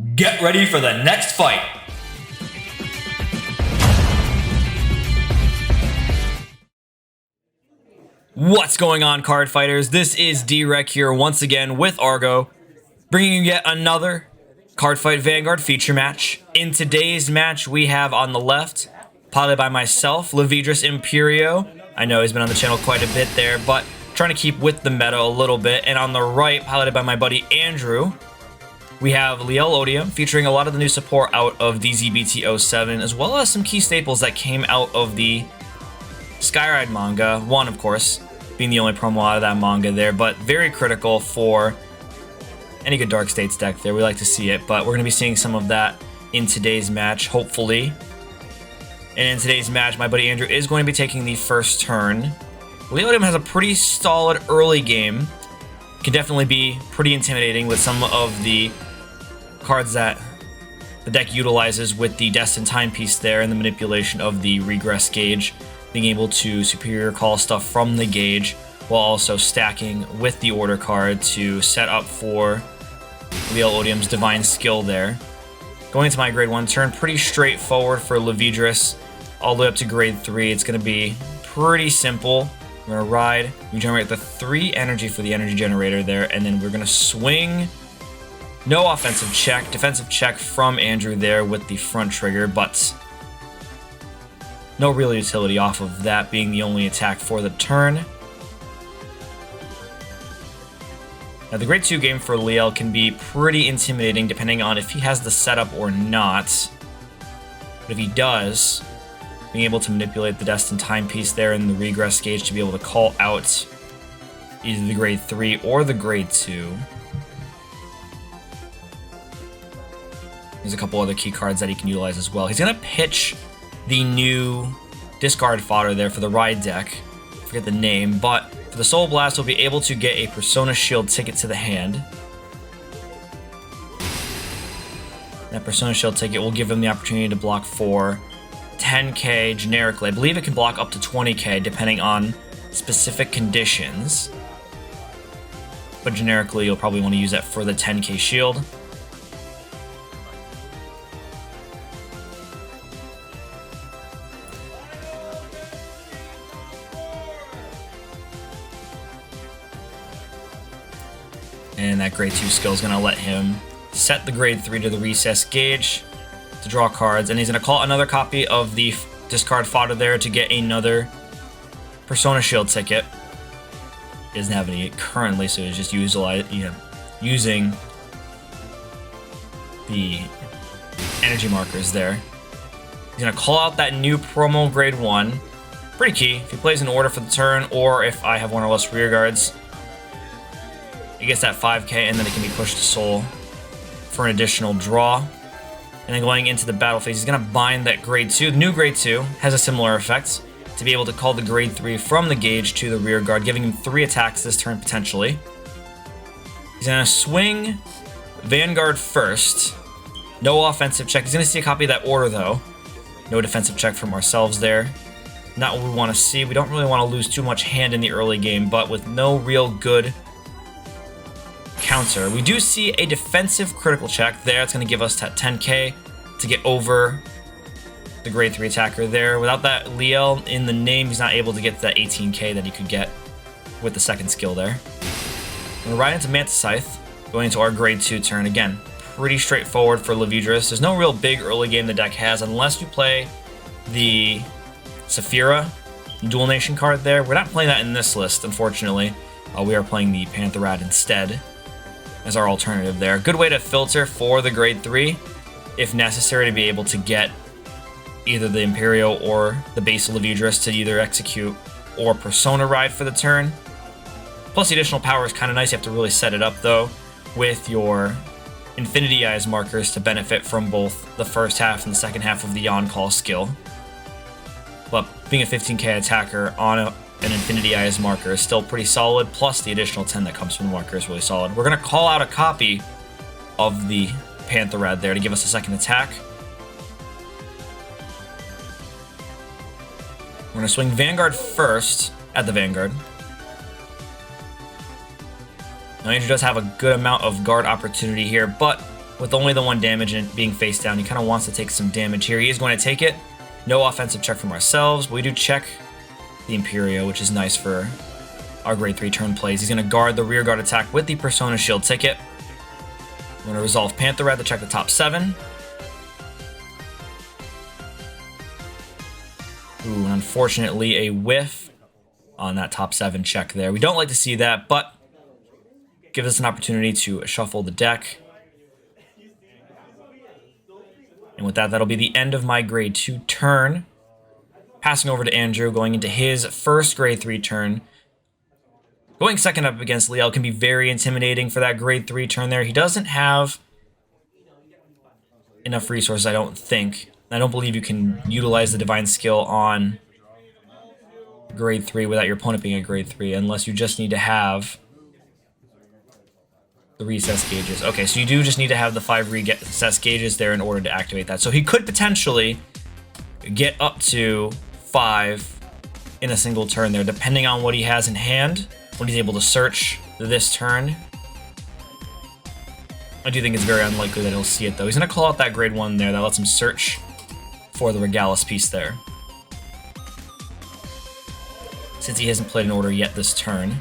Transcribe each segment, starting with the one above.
Get ready for the next fight! What's going on, card fighters? This is D-Rec here once again with Argo, bringing you yet another Cardfight Vanguard feature match. In today's match, we have on the left, piloted by myself, Levidras Empireo. I know he's been on the channel quite a bit there, but trying to keep with the meta a little bit. And on the right, piloted by my buddy Andrew, we have Liael Odium, featuring a lot of the new support out of DZBT07, as well as some key staples that came out of the Skyride manga. One, of course, being the only promo out of that manga there, but very critical for any good Dark States deck there. We like to see it, but we're going to be seeing some of that in today's match, hopefully. And in today's match, my buddy Andrew is going to be taking the first turn. Liael Odium has a pretty solid early game. Can definitely be pretty intimidating with some of the cards that the deck utilizes with the Destined Timepiece there and the manipulation of the Regress gauge, being able to superior call stuff from the gauge while also stacking with the order card to set up for Liael Odium's Divine Skill there. Going into my grade 1 turn, pretty straightforward for Levidras, all the way up to grade 3. It's going to be pretty simple. We're going to ride, we generate the 3 energy for the energy generator there, and then we're going to swing. No offensive check, defensive check from Andrew there with the front trigger, but no real utility off of that being the only attack for the turn. Now the grade 2 game for Liael can be pretty intimidating depending on if he has the setup or not. But if he does, being able to manipulate the Destined Timepiece there and the Regress gauge to be able to call out either the grade 3 or the grade 2. There's a couple other key cards that he can utilize as well. He's going to pitch the new discard fodder there for the ride deck. I forget the name, but for the Soul Blast, we'll be able to get a Persona Shield ticket to the hand. That Persona Shield ticket will give him the opportunity to block for 10k generically. I believe it can block up to 20k depending on specific conditions. But generically, you'll probably want to use that for the 10k shield. And that grade 2 skill is going to let him set the grade 3 to the recess gauge to draw cards. And he's going to call another copy of the discard fodder there to get another Persona Shield ticket. He doesn't have any currently, so he's just using the energy markers there. He's going to call out that new promo grade 1. Pretty key. If he plays an order for the turn, or if I have one or less rear guards, he gets that 5k, and then it can be pushed to Soul for an additional draw. And then going into the battle phase, he's going to bind that grade 2. The new grade 2 has a similar effect to be able to call the grade 3 from the gauge to the rear guard, giving him 3 attacks this turn potentially. He's going to swing Vanguard first. No offensive check. He's going to see a copy of that order though. No defensive check from ourselves there. Not what we want to see. We don't really want to lose too much hand in the early game, but with no real good counter, we do see a defensive critical check there. It's going to give us that 10k to get over the grade 3 attacker there. Without that Liael in the name, he's not able to get that 18k that he could get with the second skill there. We're right into Manta Scythe, going into our grade 2 turn. Again, pretty straightforward for Levidras. There's no real big early game the deck has unless you play the Saphira Dual Nation card there. We're not playing that in this list, unfortunately. We are playing the Pantherad instead as our alternative there. Good way to filter for the grade 3 if necessary to be able to get either the Imperio or the base Levidras to either execute or Persona ride for the turn. Plus the additional power is kind of nice. You have to really set it up though with your Infinity Eyes markers to benefit from both the first half and the second half of the on-call skill. But being a 15k attacker on an Infinity Eyes marker is still pretty solid, plus the additional 10 that comes from the marker is really solid. We're going to call out a copy of the Pantherad there to give us a second attack. We're going to swing Vanguard first at the Vanguard. Now Andrew does have a good amount of guard opportunity here, but with only the 1 damage and being face down, he kind of wants to take some damage here. He is going to take it. No offensive check from ourselves, but we do check the Empireo, which is nice for our grade 3 turn plays. He's going to guard the rear guard attack with the Persona Shield ticket. I'm going to resolve Panther Red to check the top 7. Ooh, and unfortunately a whiff on that top 7 check there. We don't like to see that, but gives us an opportunity to shuffle the deck. And with that, that'll be the end of my grade 2 turn. Passing over to Andrew, going into his first grade 3 turn. Going second up against Liael can be very intimidating for that grade 3 turn there. He doesn't have enough resources, I don't think. I don't believe you can utilize the Divine skill on grade 3 without your opponent being a grade 3, unless you just need to have the recess gauges. Okay, so you do just need to have the 5 recess gauges there in order to activate that. So he could potentially get up to 5 in a single turn there, depending on what he has in hand, when he's able to search this turn. I do think it's very unlikely that he'll see it, though. He's going to call out that grade 1 there. That lets him search for the Regalis piece there, since he hasn't played an order yet this turn.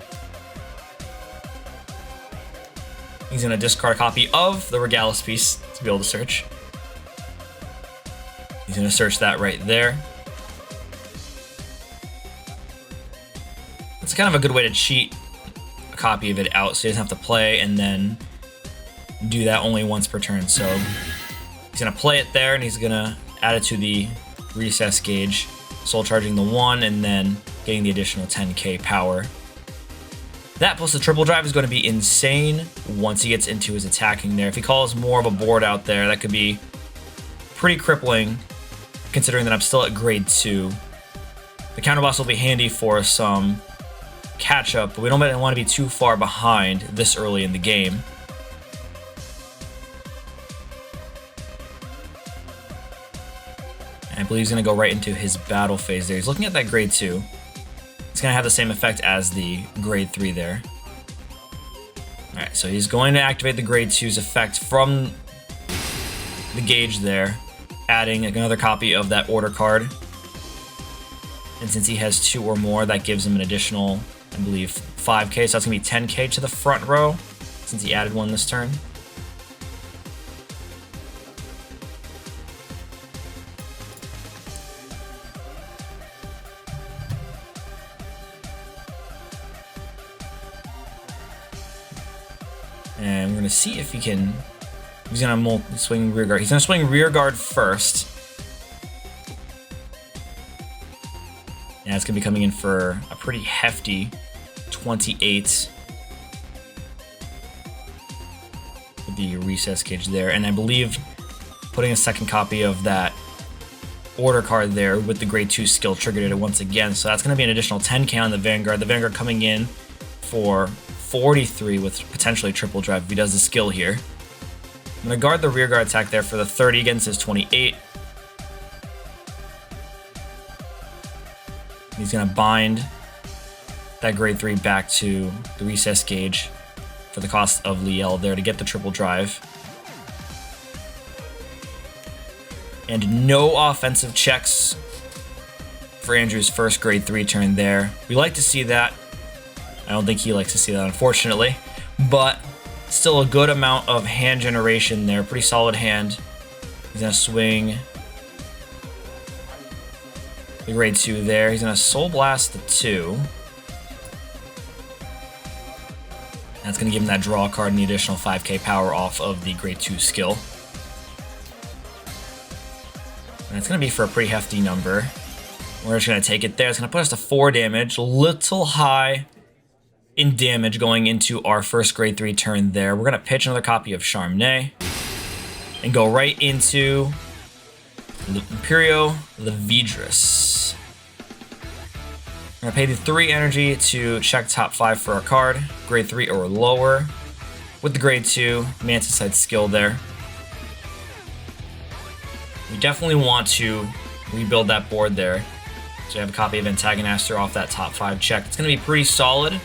He's going to discard a copy of the Regalis piece to be able to search. He's going to search that right there. It's kind of a good way to cheat a copy of it out, so he doesn't have to play and then do that only once per turn. So he's going to play it there, and he's going to add it to the recess gauge, soul charging the 1 and then getting the additional 10k power. That plus the triple drive is going to be insane once he gets into his attacking there. If he calls more of a board out there, that could be pretty crippling, considering that I'm still at grade 2. The counter boss will be handy for some catch up, but we don't want to be too far behind this early in the game. And I believe he's going to go right into his battle phase there. He's looking at that grade 2. It's going to have the same effect as the grade 3 there. Alright, so he's going to activate the grade 2's effect from the gauge there, adding another copy of that order card. And since he has 2 or more, that gives him an additional, I believe, 5k. So that's going to be 10k to the front row, since he added 1 this turn. And we're going to see if he can... He's going to swing rear guard. He's going to swing rear guard first. Yeah, it's going to be coming in for a pretty hefty 28 with the recess gauge there. And I believe putting a second copy of that order card there with the grade 2 skill triggered it once again. So that's going to be an additional 10k on the Vanguard. The Vanguard coming in for 43 with potentially triple drive if he does the skill here. I'm going to guard the rear guard attack there for the 30 against his 28. He's going to bind that grade 3 back to the recess gauge for the cost of Liael there to get the triple drive. And no offensive checks for Andrew's first grade 3 turn there. We like to see that. I don't think he likes to see that, unfortunately, but still a good amount of hand generation there. Pretty solid hand. He's going to swing the grade 2 there. He's going to Soul Blast the 2. That's going to give him that draw card and the additional 5k power off of the grade 2 skill. And it's going to be for a pretty hefty number. We're just going to take it there. It's going to put us to 4 damage. Little high in damage going into our first grade 3 turn there. We're going to pitch another copy of Charmney and go right into Empireo Levidras. We're going to pay the 3 energy to check top 5 for our card, grade 3 or lower, with the grade 2 Manticide skill there. We definitely want to rebuild that board there. So you have a copy of Antagonister off that top 5 check. It's going to be pretty solid.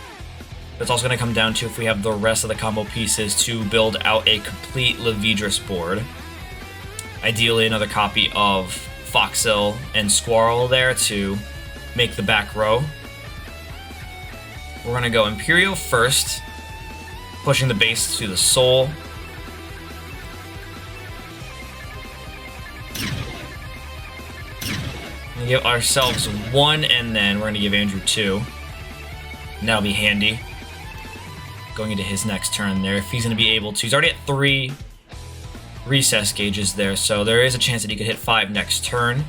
That's also going to come down to if we have the rest of the combo pieces to build out a complete Levidras board. Ideally, another copy of Foxil and Squirrel there to make the back row. We're going to go Empireo first, pushing the base to the soul. We're going to give ourselves 1, and then we're going to give Andrew 2. And that'll be handy going into his next turn there. If he's going to be able to, he's already at 3 recess gauges there, so there is a chance that he could hit 5 next turn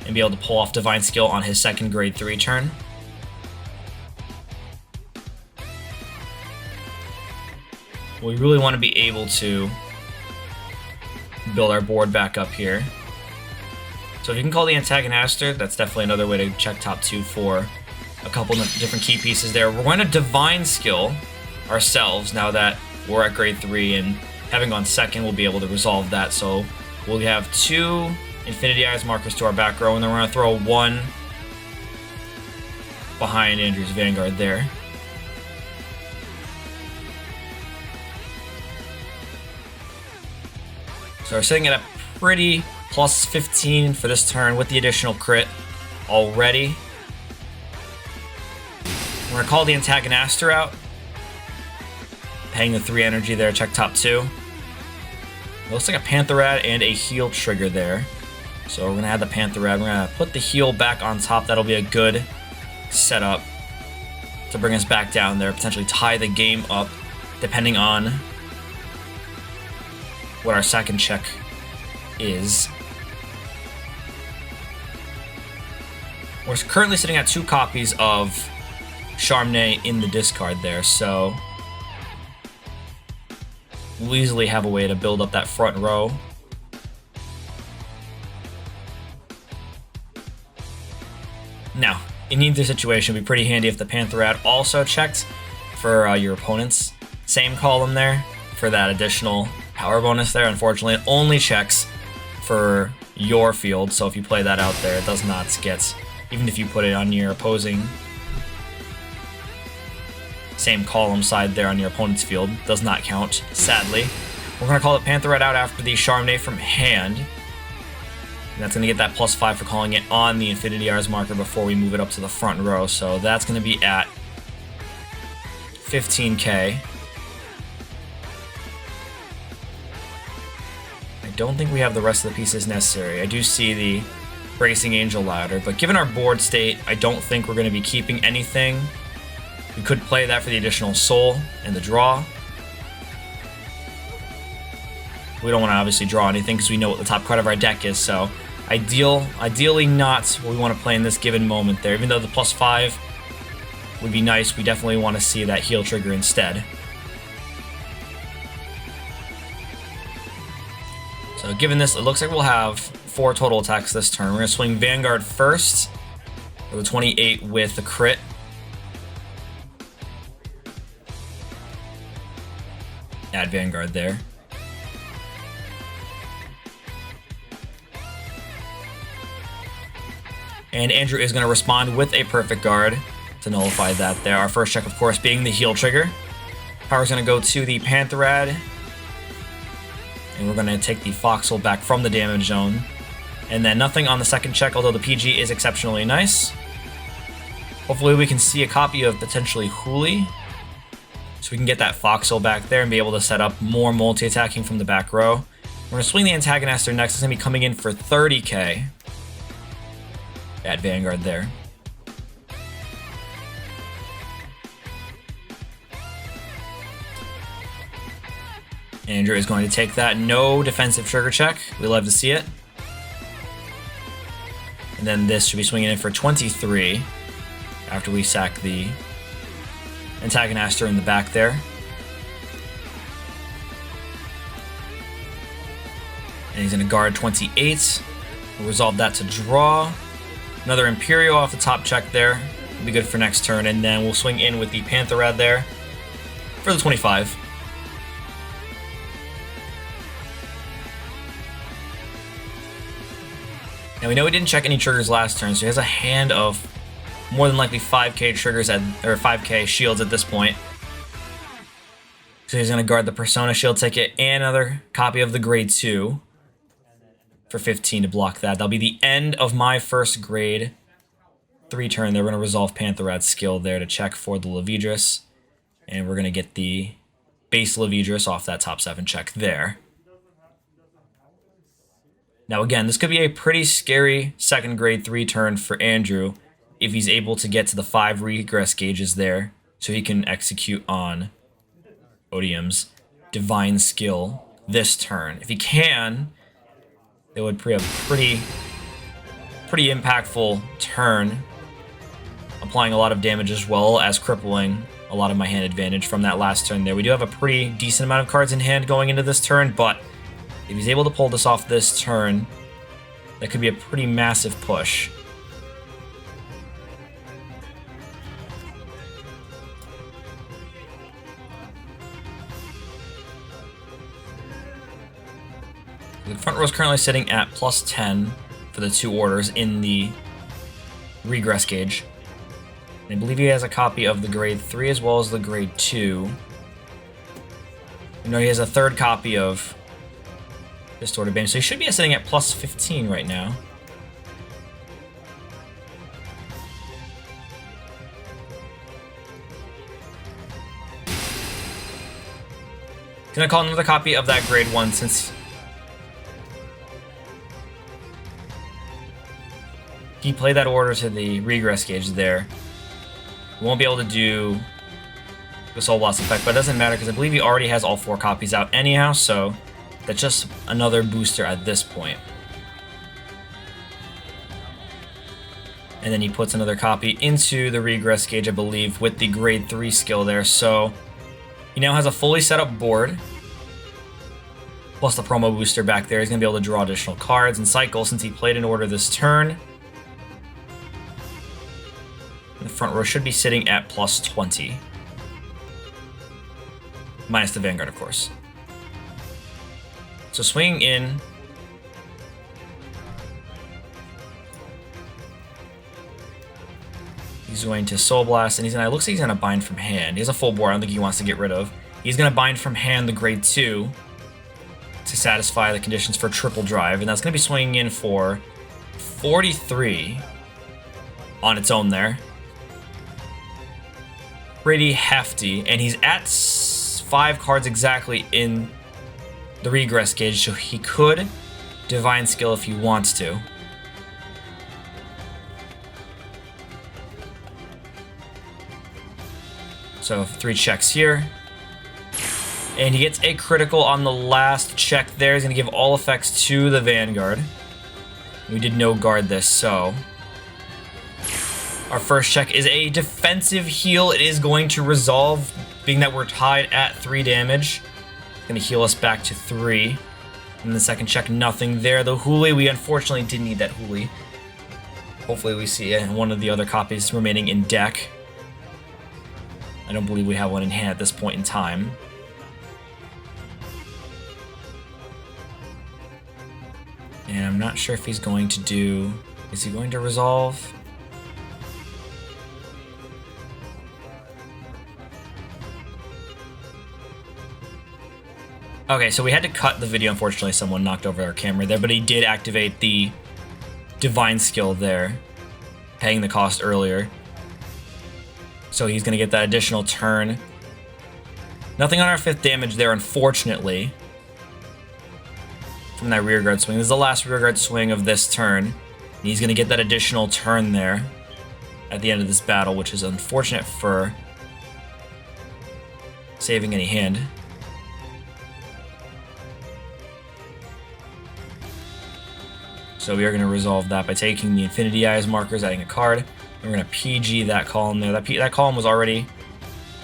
and be able to pull off Divine Skill on his second grade 3 turn. We really want to be able to build our board back up here. So if you can call the Antagonister, that's definitely another way to check top 2 for a couple of different key pieces there. We're going to Divine Skill ourselves now that we're at grade 3, and having gone second, we'll be able to resolve that. So we'll have 2 Infinity Eyes markers to our back row, and then we're going to throw 1 behind Andrew's Vanguard there. So we're sitting at a pretty plus 15 for this turn with the additional crit already. We're going to call the Antagonister out, paying the 3 energy there, check top 2. It looks like a Pantherad and a heal trigger there. So we're going to add the Pantherad. We're going to put the heal back on top. That'll be a good setup to bring us back down there, potentially tie the game up, depending on what our second check is. We're currently sitting at 2 copies of Charmney in the discard there, so we'll easily have a way to build up that front row. Now, in either situation, it would be pretty handy if the Pantherad also checked for your opponent's same column there for that additional power bonus there. Unfortunately, it only checks for your field, so if you play that out there, it does not get, even if you put it on your opposing same column side there on your opponent's field, does not count, sadly. We're going to call it Pantherad out after the Charmney from hand. And that's going to get that +5 for calling it on the Infinity Eyes marker before we move it up to the front row. So that's going to be at 15k. I don't think we have the rest of the pieces necessary. I do see the Bracing Angel Ladder, but given our board state, I don't think we're going to be keeping anything. We could play that for the additional soul and the draw. We don't want to obviously draw anything because we know what the top card of our deck is, so ideally not what we want to play in this given moment there. Even though the +5 would be nice, we definitely want to see that heal trigger instead. So given this, it looks like we'll have 4 total attacks this turn. We're going to swing Vanguard first for the 28 with the crit. Add Vanguard there. And Andrew is going to respond with a Perfect Guard to nullify that there. Our first check, of course, being the heal trigger. Power's going to go to the Pantherad. And we're going to take the Foxhole back from the damage zone. And then nothing on the second check, although the PG is exceptionally nice. Hopefully we can see a copy of potentially Hooli, so we can get that Foxhole back there and be able to set up more multi-attacking from the back row. We're going to swing the Antagonister next. It's going to be coming in for 30k. Add Vanguard there. Andrew is going to take that. No defensive trigger check. We love to see it. And then this should be swinging in for 23 after we sack the Antagonister in the back there. And he's going to guard 28. We'll resolve that to draw. Another Empireo off the top check there. Will be good for next turn. And then we'll swing in with the Pantherad there for the 25. And we know we didn't check any triggers last turn, so he has a hand of more than likely 5k triggers or 5k shields at this point. So he's going to guard the Persona Shield ticket and another copy of the grade 2 for 15 to block that. That'll be the end of my first grade 3 turn. They're going to resolve Pantherrad's skill there to check for the Levidras. And we're going to get the base Levidras off that top 7 check there. Now again, this could be a pretty scary second grade 3 turn for Andrew if he's able to get to the 5 regress gauges there so he can execute on Odium's divine skill this turn. If he can, it would be a pretty impactful turn, applying a lot of damage as well as crippling a lot of my hand advantage from that last turn there. We do have a pretty decent amount of cards in hand going into this turn, but if he's able to pull this off this turn, that could be a pretty massive push. The front row is currently sitting at plus 10 for the 2 orders in the regress gauge. And I believe he has a copy of the grade 3 as well as the grade 2. You know, he has a 3rd copy of Distorted Bane, so he should be sitting at plus 15 right now. Gonna call another copy of that grade 1 since he played that order to the regress gauge there. We won't be able to do the Soul Blast effect, but it doesn't matter because I believe he already has all 4 copies out anyhow, so that's just another booster at this point. And then he puts another copy into the regress gauge, I believe, with the grade 3 skill there. So he now has a fully set up board, plus the promo booster back there. He's going to be able to draw additional cards and cycle since he played an order this turn. The front row should be sitting at plus 20. Minus the Vanguard, of course. So swinging in. He's going to Soul Blast, and it looks like he's going to bind from hand. He has a full board I don't think he wants to get rid of. He's going to bind from hand the grade 2 to satisfy the conditions for triple drive, and that's going to be swinging in for 43 on its own there. Pretty hefty, and he's at 5 cards exactly in the regress gauge, so he could Divine Skill if he wants to. So 3 checks here. And he gets a critical on the last check there. He's going to give all effects to the Vanguard. We did no guard this, so our first check is a defensive heal. It is going to resolve, being that we're tied at 3 damage. It's going to heal us back to 3. And the second check, nothing there. The Huli, we unfortunately did need that Huli. Hopefully we see one of the other copies remaining in deck. I don't believe we have one in hand at this point in time. And I'm not sure if he's going to do... Is he going to resolve? Okay, so we had to cut the video. Unfortunately, someone knocked over our camera there, but he did activate the Divine Skill there, paying the cost earlier. So he's going to get that additional turn. Nothing on our 5th damage there, unfortunately, from that rearguard swing. This is the last rearguard swing of this turn. And he's going to get that additional turn there at the end of this battle, which is unfortunate for saving any hand. So we are going to resolve that by taking the Infinity Eyes markers, adding a card. And we're going to PG that column there. That column was already,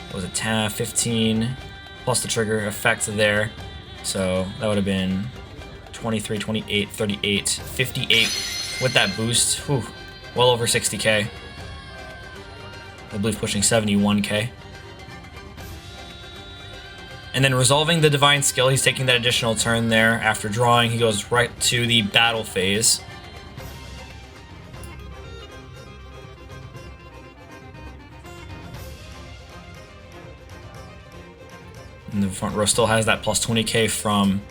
what was it, 10, 15, plus the trigger effect there. So that would have been 23, 28, 38, 58 with that boost. Whew, well over 60k. I believe pushing 71k. And then resolving the Divine Skill, he's taking that additional turn there. After drawing, he goes right to the battle phase. And the front row still has that plus 20k from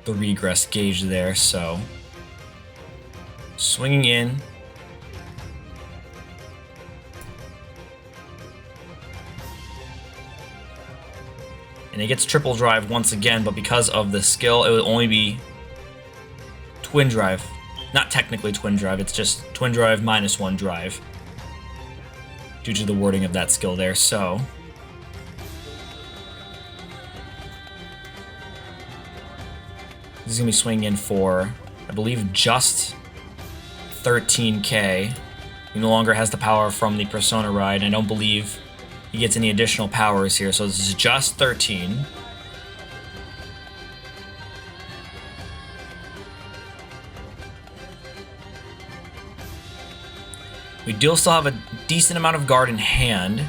the regress gauge there, so swinging in. And it gets triple drive once again, but because of the skill, it would only be twin drive. Not technically twin drive, it's just twin drive minus 1 drive, due to the wording of that skill there, so this is going to be swinging in for, I believe, just 13k. He no longer has the power from the Persona ride. I don't believe he gets any additional powers here, so this is just 13. We do still have a decent amount of guard in hand,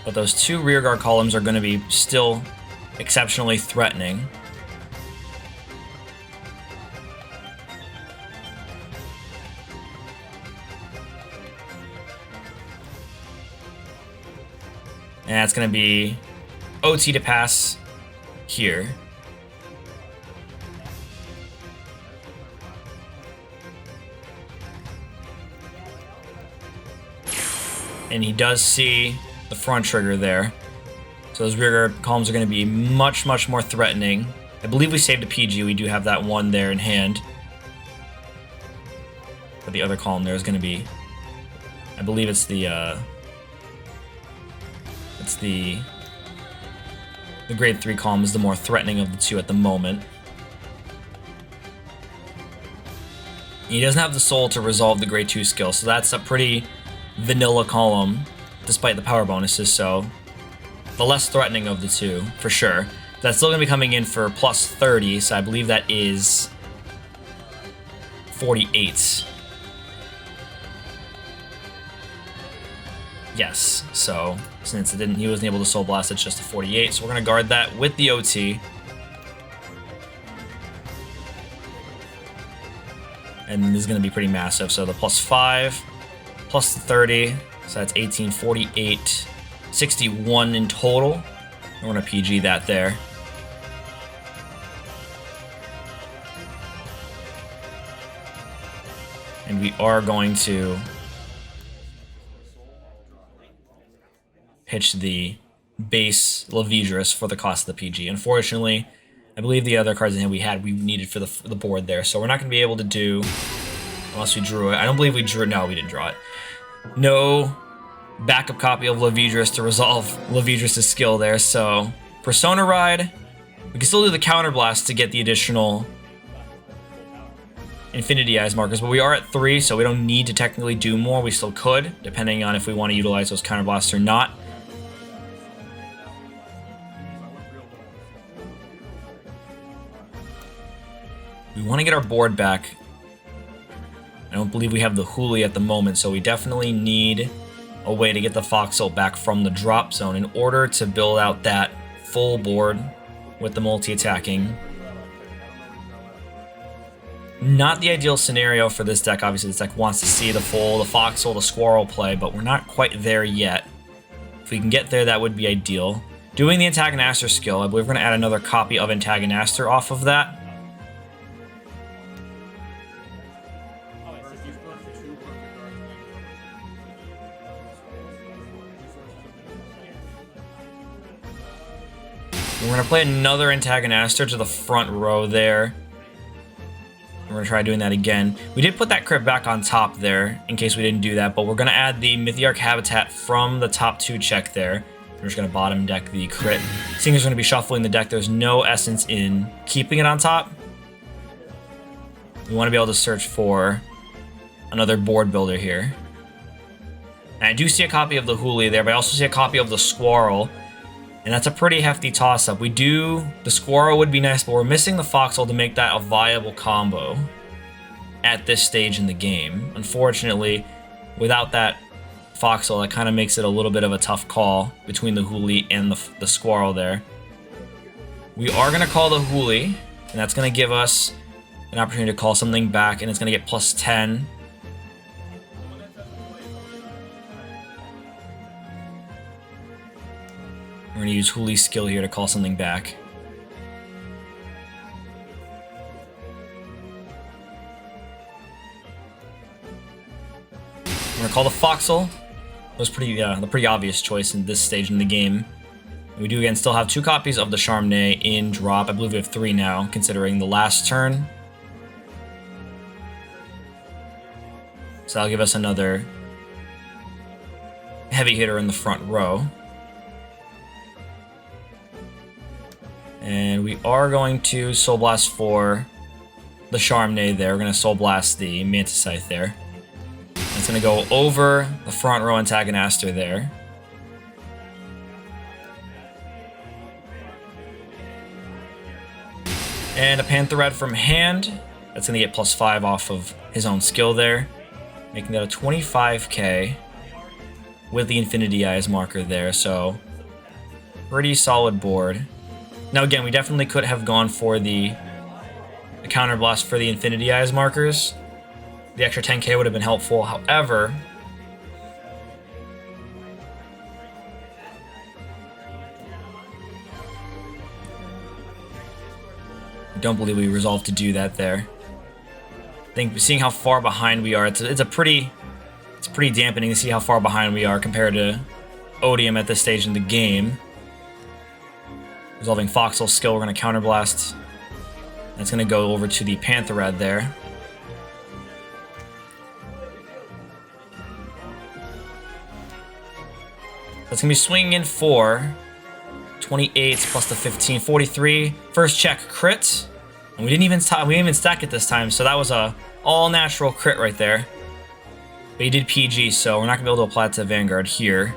but those 2 rear guard columns are going to be still exceptionally threatening. And that's going to be OT to pass here. And he does see the front trigger there. So those rear guard columns are going to be much, much more threatening. I believe we saved a PG. We do have that one there in hand. But the other column there is going to be, I believe it's the grade 3 column is the more threatening of the 2 at the moment. He doesn't have the soul to resolve the grade 2 skill, so that's a pretty vanilla column, despite the power bonuses, so the less threatening of the 2, for sure. That's still going to be coming in for plus 30, so I believe that is 48. Yes, so since he wasn't able to soul blast, it's just a 48, so we're going to guard that with the OT. And this is going to be pretty massive, so the plus 5, plus 30, so that's 18, 48, 61 in total. We're going to PG that there. And we are going to pitch the base Levidras for the cost of the PG. Unfortunately, I believe the other cards in hand we needed for the board there, so we're not going to be able to do, unless we drew it. I don't believe we drew it. No, we didn't draw it. No backup copy of Levidras to resolve Levidras' skill there, so Persona Ride, we can still do the Counter Blast to get the additional Infinity Eyes markers, but we are at 3, so we don't need to technically do more. We still could, depending on if we want to utilize those Counter Blasts or not. We want to get our board back. I don't believe we have the Huli at the moment, so we definitely need a way to get the Foxhole back from the drop zone in order to build out that full board with the multi-attacking. Not the ideal scenario for this deck. Obviously, this deck wants to see the Foxhole, the Squirrel play, but we're not quite there yet. If we can get there, that would be ideal. Doing the Antagonister skill, I believe we're going to add another copy of Antagonister off of that. We're going to play another Antagonister to the front row there. We're going to try doing that again. We did put that crit back on top there, in case we didn't do that, but we're going to add the Mythiarch Habitat from the top 2 check there. We're just going to bottom deck the crit. Seeing as we're going to be shuffling the deck, there's no essence in keeping it on top. We want to be able to search for another board builder here. And I do see a copy of the Huli there, but I also see a copy of the Squirrel. And that's a pretty hefty toss-up. The Squirrel would be nice, but we're missing the Foxhole to make that a viable combo at this stage in the game. Unfortunately, without that Foxhole, that kind of makes it a little bit of a tough call between the Huli and the Squirrel there. We are going to call the Huli, and that's going to give us an opportunity to call something back, and it's going to get plus 10. going to use Huli's skill here to call something back. We're going to call the Foxel. It was the pretty obvious choice in this stage in the game. And we do again still have 2 copies of the Charmney in drop. I believe we have 3 now, considering the last turn. So that'll give us another heavy hitter in the front row. And we are going to Soul Blast for the Charmney there. We're going to Soul Blast the Mantiscythe there. It's going to go over the front row Antagonister there. And a Pantherad from hand. That's going to get +5 off of his own skill there. Making that a 25k with the Infinity Eyes marker there. So, pretty solid board. Now again, we definitely could have gone for the Counterblast for the Infinity Eyes markers. The extra 10k would have been helpful. However, I don't believe we resolved to do that there. I think seeing how far behind we are, it's pretty dampening to see how far behind we are compared to Odium at this stage in the game. Resolving Foxel's skill, we're going to Counterblast. That's going to go over to the Pantherad there. That's going to be swinging in for 28 plus the 15, 43. First check crit. And we didn't even stack it this time, so that was a all-natural crit right there. But he did PG, so we're not going to be able to apply it to Vanguard here.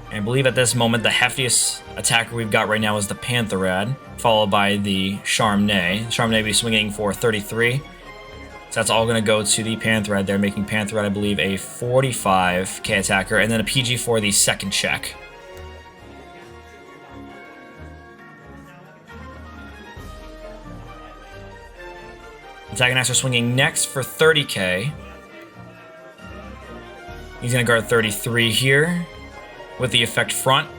And I believe at this moment, the heftiest attacker we've got right now is the Pantherad, followed by the Charmney. Charmney will be swinging for 33. So that's all going to go to the Pantherad there, making Pantherad, I believe, a 45k attacker, and then a PG for the second check. Antagonizer swinging next for 30k. He's going to guard 33 here with the effect front,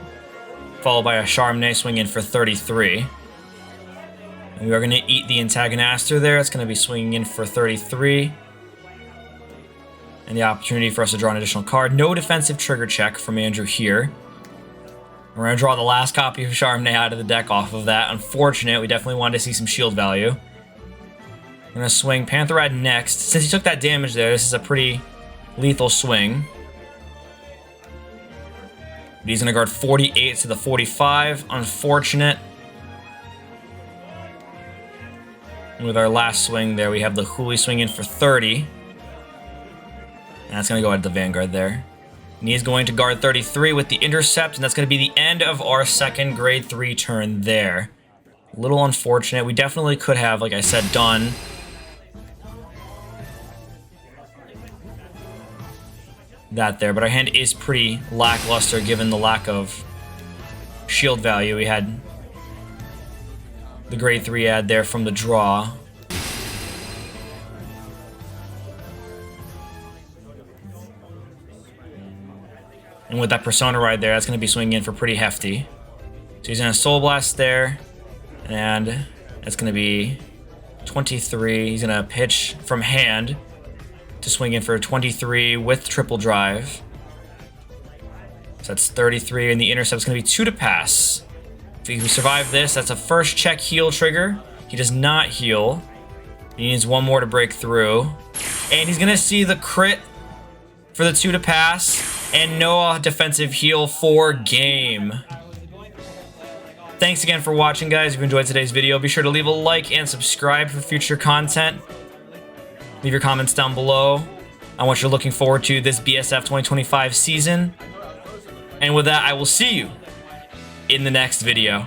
followed by a Charmney swinging for 33. And we are going to eat the Antagonizer there. It's going to be swinging in for 33. And the opportunity for us to draw an additional card. No defensive trigger check from Andrew here. We're going to draw the last copy of Charmney out of the deck off of that. Unfortunate, we definitely wanted to see some shield value. We're going to swing Pantherad next. Since he took that damage there, this is a pretty lethal swing. But he's going to guard 48 to the 45. Unfortunate. And with our last swing there, we have the Huli swing in for 30. And that's going to go at the Vanguard there. And he's going to guard 33 with the Intercept, and that's going to be the end of our second grade 3 turn there. A little unfortunate. We definitely could have, like I said, done that there, but our hand is pretty lackluster given the lack of shield value. We had the grade 3 ad there from the draw. And with that Persona Ride there, that's going to be swinging in for pretty hefty. So he's going to Soul Blast there, and that's going to be 23. He's going to pitch from hand to swing in for 23 with triple drive. So that's 33, and the Intercept's going to be 2 to pass. If he survive this, that's a first check heal trigger. He does not heal. He needs 1 more to break through. And he's going to see the crit for the 2 to pass, and no defensive heal for game. Thanks again for watching, guys. If you enjoyed today's video, be sure to leave a like and subscribe for future content. Leave your comments down below on what you're looking forward to this BSF 2025 season. And with that, I will see you in the next video.